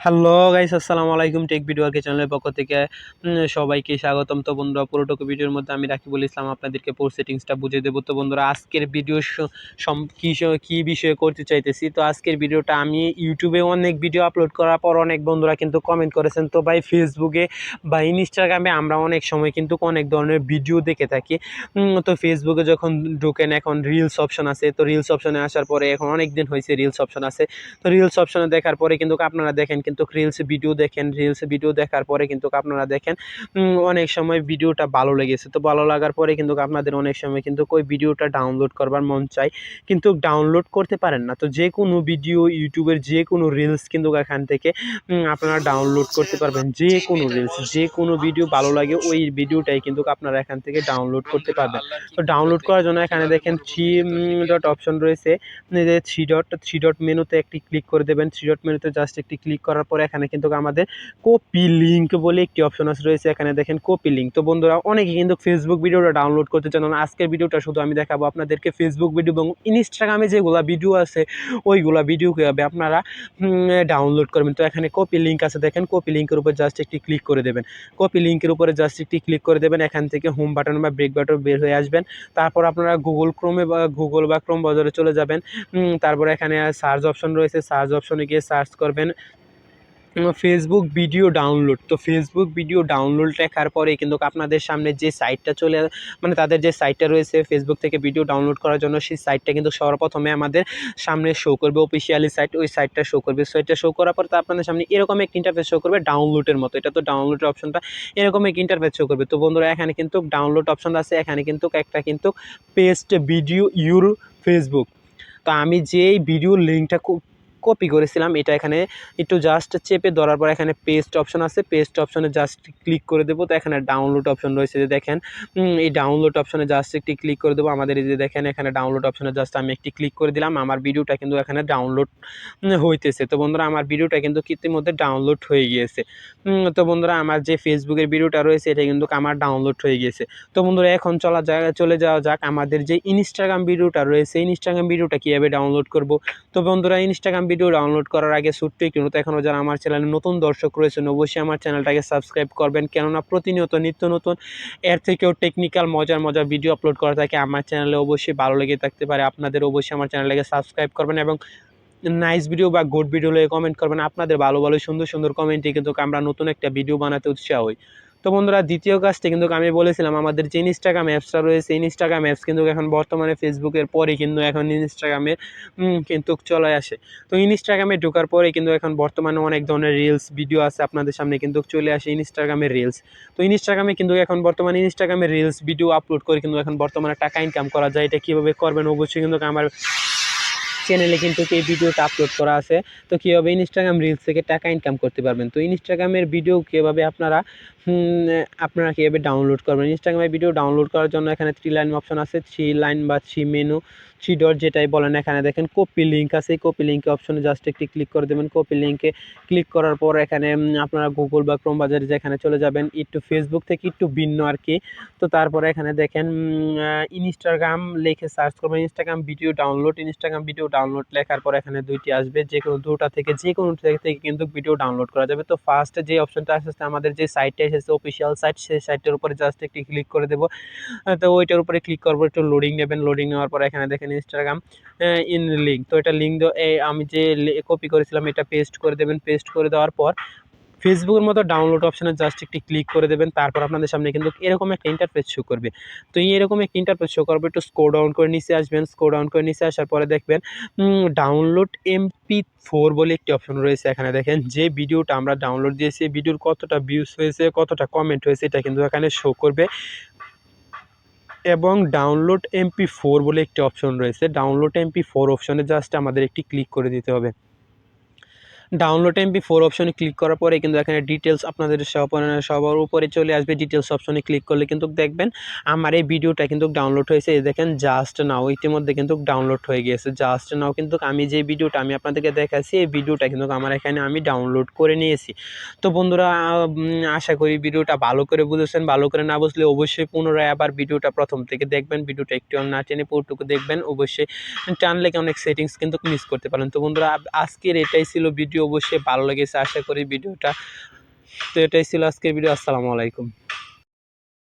Hello guys, আসসালামু আলাইকুম। Take video আরকে চ্যানেলের পক্ষ থেকে সবাইকে স্বাগতম। তো বন্ধুরা, পুরোটুকু ভিডিওর মধ্যে আমি রাকিবুল ইসলাম আপনাদেরকে পুরো সেটিংসটা বুঝিয়ে দেবো। তো বন্ধুরা, আজকের ভিডিও কী বিষয়ে করতে চাইতেছি। তো আজকের ভিডিওটা আমি ইউটিউবে অনেক ভিডিও আপলোড করার পর অনেক বন্ধুরা কিন্তু কমেন্ট করেছেন। তো ভাই, ফেসবুকে বা ইনস্টাগ্রামে আমরা অনেক সময় কিন্তু অনেক ধরনের ভিডিও দেখে থাকি। তো ফেসবুকে যখন ঢোকেন, এখন রিলস অপশন আছে। তো রিলস অপশনে আসার পরে এখন অনেক দিন হয়েছে রিলস অপশন আছে। তো রিলস অপশনে দেখার পরে কিন্তু আপনারা দেখেন কিন্তু রিলস ভিডিও দেখার পরে কিন্তু আপনারা দেখেন অনেক সময় ভিডিওটা ভালো লেগেছে। তো ভালো লাগার পরে কিন্তু আপনাদের অনেক সময় কিন্তু ওই ভিডিওটা ডাউনলোড করবার মন চায়, কিন্তু ডাউনলোড করতে পারেন না। তো যে কোনো ভিডিও, ইউটিউবের যে কোনো রিলস কিন্তু এখান থেকে আপনারা ডাউনলোড করতে পারবেন। যে কোনো রিলস, যে কোনো ভিডিও ভালো লাগে ওই ভিডিওটাই কিন্তু আপনারা এখান থেকে ডাউনলোড করতে পারবেন। তো ডাউনলোড করার জন্য এখানে দেখেন থ্রি ডট অপশন রয়েছে। যে থ্রি ডট মেনুতে একটি ক্লিক করে দেবেন। থ্রি ডট মেনুতে জাস্ট একটি ক্লিক করার পরে এখানে কিন্তু আমাদের কপি লিঙ্ক বলে একটি অপশন রয়েছে। এখানে দেখেন কপি লিঙ্ক। তো বন্ধুরা, অনেকে কিন্তু ফেসবুক ভিডিওটা ডাউনলোড করতে চান না। আজকের ভিডিওটা শুধু আমি দেখাবো আপনাদেরকে ফেসবুক ভিডিও এবং ইনস্টাগ্রামে যেগুলো ভিডিও আছে ওইগুলা ভিডিও কীভাবে আপনারা ডাউনলোড করবেন। তো এখানে কপি লিঙ্ক আছে, দেখেন কপি লিঙ্কের উপর জাস্ট একটি ক্লিক করে দেবেন। কপি লিঙ্কের উপরে জাস্ট একটি ক্লিক করে দেবেন। এখান থেকে হোম বাটন বা ব্রেক বাটন বের হয়ে আসবেন। তারপর আপনারা গুগল ক্রোম বাজারে চলে যাবেন। তারপরে এখানে সার্চ অপশন রয়েছে। সার্চ অপশনে গিয়ে সার্চ করবেন ফেসবুক ভিডিও ডাউনলোড। তো ফেসবুক ভিডিও ডাউনলোড লেখার পরে কিন্তু আপনাদের সামনে যে সাইটটা তাদের যে সাইটটা রয়েছে ফেসবুক থেকে ভিডিও ডাউনলোড করার জন্য, সেই সাইটটা কিন্তু সর্বপ্রথমে আমাদের সামনে শো করবে। অফিসিয়ালি সাইট, ওই সাইটটা শো করবে। সাইটটা শো করার পর তো আপনাদের সামনে এরকম একটা ইন্টারফেস শো করবে ডাউনলোডের মতো। এটা তো ডাউনলোডের অপশনটা এরকম একটা ইন্টারফেস শো করবে। তো বন্ধুরা, এখানে কিন্তু ডাউনলোড অপশন আছে। এখানে কিন্তু একটা পেস্ট ভিডিও ইউর ফেসবুক। তো আমি যেই ভিডিও লিঙ্কটা কপি করেছিলাম, এটা এখানে একটু জাস্ট চেপে ধরার পর এখানে পেস্ট অপশন আছে। পেস্ট অপশনে জাস্ট ক্লিক করে দেবো। তো এখানে ডাউনলোড অপশন রয়েছে, যে দেখেন এই ডাউনলোড অপশনে জাস্ট একটি ক্লিক করে দেবো। আমাদের এই যে দেখেন এখানে ডাউনলোড অপশনে জাস্ট আমি একটি ক্লিক করে দিলাম। আমার ভিডিওটা কিন্তু এখানে ডাউনলোড হইতেছে। তো বন্ধুরা, আমার ভিডিওটা কিন্তু ইতিমধ্যে ডাউনলোড হয়ে গিয়েছে। তো বন্ধুরা, আমার যে ফেসবুকের ভিডিওটা রয়েছে এটা কিন্তু আমার ডাউনলোড হয়ে গিয়েছে। তো বন্ধুরা, এখন চলে যাওয়া যাক আমাদের যে ইনস্টাগ্রাম ভিডিওটা রয়েছে। ইনস্টাগ্রাম ভিডিওটা কীভাবে ডাউনলোড করব। তো বন্ধুরা, ইনস্টাগ্রাম ভিডিও ডাউনলোড করার আগে ছোট্ট একটু অনুরোধ, এখনও যারা আমার চ্যানেলে নতুন দর্শক রয়েছেন অবশ্যই আমার চ্যানেলটাকে সাবস্ক্রাইব করবেন, কেননা প্রতিনিয়ত নিত্য নতুন এর থেকেও টেকনিক্যাল মজার ভিডিও আপলোড করা থাকে। আমার চ্যানেলে অবশ্যই ভালো লেগে থাকতে পারে আপনাদের। অবশ্যই আমার চ্যানেলটাকে সাবস্ক্রাইব করবেন এবং নাইস ভিডিও বা গুড ভিডিও হলে কমেন্ট করবেন। আপনাদের ভালো সুন্দর কমেন্টে কিন্তু আমরা নতুন একটা ভিডিও বানাতে উৎসাহ হই। তো বন্ধুরা, দ্বিতীয় কাজটা কিন্তু আমি বলেছিলাম আমাদের যে ইনস্টাগ্রাম অ্যাপসটা রয়েছে, ইনস্টাগ্রাম অ্যাপস কিন্তু এখন বর্তমানে ফেসবুকের পরে কিন্তু এখন ইনস্টাগ্রামের কিন্তু চলে আসে। তো ইনস্টাগ্রামে ঢোকার পরে কিন্তু এখন বর্তমানে অনেক ধরনের রিলস ভিডিও আছে আপনাদের সামনে কিন্তু চলে আসে ইনস্টাগ্রামের রিলস। তো ইনস্টাগ্রামে কিন্তু এখন বর্তমানে ইনস্টাগ্রামের রিলস ভিডিও আপলোড করে কিন্তু এখন বর্তমানে টাকা ইনকাম করা যায়। এটা কীভাবে করবেন অবশ্যই কিন্তু আমার চ্যানেলে কিন্তু এই ভিডিওটা আপলোড করা আছে। তো কীভাবে ইনস্টাগ্রাম রিলস থেকে টাকা ইনকাম করতে পারবেন। তো ইনস্টাগ্রামের ভিডিও কীভাবে আপনারা কীভাবে ডাউনলোড করবেন। ইনস্টাগ্রামের ভিডিও ডাউনলোড করার জন্য এখানে 3 লাইন অপশন আছে। 3 লাইন বা 3 মেনু, 3 ডট যেটাই বলেন। এখানে দেখেন কপি লিঙ্ক আছে। এই কপি লিঙ্কে অপশনে জাস্ট একটি ক্লিক করে দেবেন। কপি লিঙ্কে ক্লিক করার পর এখানে আপনারা গুগল বা ক্রোম বাজারে যেখানে চলে যাবেন, একটু ফেসবুক থেকে একটু ভিন্ন আর কি। তো তারপরে এখানে দেখেন ইনস্টাগ্রাম লিখে সার্চ করবেন। ইনস্টাগ্রাম ভিডিও ডাউনলোড লেখার পর এখানে দুইটি আসবে, যে কোনো দুটা থেকে যে কোনো থেকে কিন্তু ভিডিও ডাউনলোড করা যাবে। তো ফার্স্টে যে অপশনটা আসছে আমাদের যে সাইটটা এসেছে অফিসিয়াল সাইট, সেই সাইটের উপরে জাস্ট একটি ক্লিক করে দেবো। তো ওইটার উপরে ক্লিক করবো, একটু লোডিং নেবেন। লোডিং নেওয়ার পর এখানে দেখেন ইনস্টাগ্রাম ইন লিঙ্ক। তো এটা লিঙ্ক আমি যে কপি করেছিলাম এটা পেস্ট করে দেবেন। পেস্ট করে দেওয়ার পর ফেসবুকের মতো ডাউনলোড অপশনে জাস্ট একটি ক্লিক করে দেবেন। তারপর আপনাদের সামনে কিন্তু এরকম একটা ইন্টারফেস শো করবে। তো এরকম একটা ইন্টারফেস শো করবে। একটু স্ক্রল ডাউন করে নিচে আসবেন। স্ক্রল ডাউন করে নিচে আসার পরে দেখবেন ডাউনলোড MP4 বলে একটি অপশন রয়েছে। এখানে দেখেন যে ভিডিওটা আমরা ডাউনলোড দিয়েছি, ভিডিওর কতটা ভিউজ হয়েছে, কতটা কমেন্ট হয়েছে, এটা কিন্তু এখানে শো করবে। এবং ডাউনলোড MP4 বলে একটি অপশন রয়েছে। ডাউনলোড MP4 অপশনে জাস্ট আমাদের একটি ক্লিক করে দিতে হবে। ডাউনলোড MP4 অপশনে ক্লিক করার পরে কিন্তু এখানে ডিটেলস আপনাদের সবার উপরে চলে আসবে। ডিটেলস অপশনে ক্লিক করলে কিন্তু দেখবেন আমার এই ভিডিওটা কিন্তু ডাউনলোড হয়েছে। এই দেখেন জাস্ট নাও, ইতিমধ্যে কিন্তু ডাউনলোড হয়ে গিয়েছে। জাস্ট নাও কিন্তু আমি যে ভিডিওটা আমি আপনাদেরকে দেখাচ্ছি এই ভিডিওটা কিন্তু আমার এখানে আমি ডাউনলোড করে নিয়েছি। তো বন্ধুরা, আশা করি ভিডিওটা ভালো করে বুঝেছেন। ভালো করে না বুঝলে অবশ্যই পুনরায় আবার ভিডিওটা প্রথম থেকে দেখবেন। ভিডিওটা একটু না টেনে পুরোটুকু দেখবেন। অবশ্যই টানলে অনেক সেটিংস কিন্তু মিস করতে পারেন। তো বন্ধুরা, আজকের এটাই ছিল ভিডিও। অবশ্যই ভালো লেগেছে আশা করি ভিডিওটা। তো এটাই ছিল আজকের ভিডিও। আসসালামু আলাইকুম।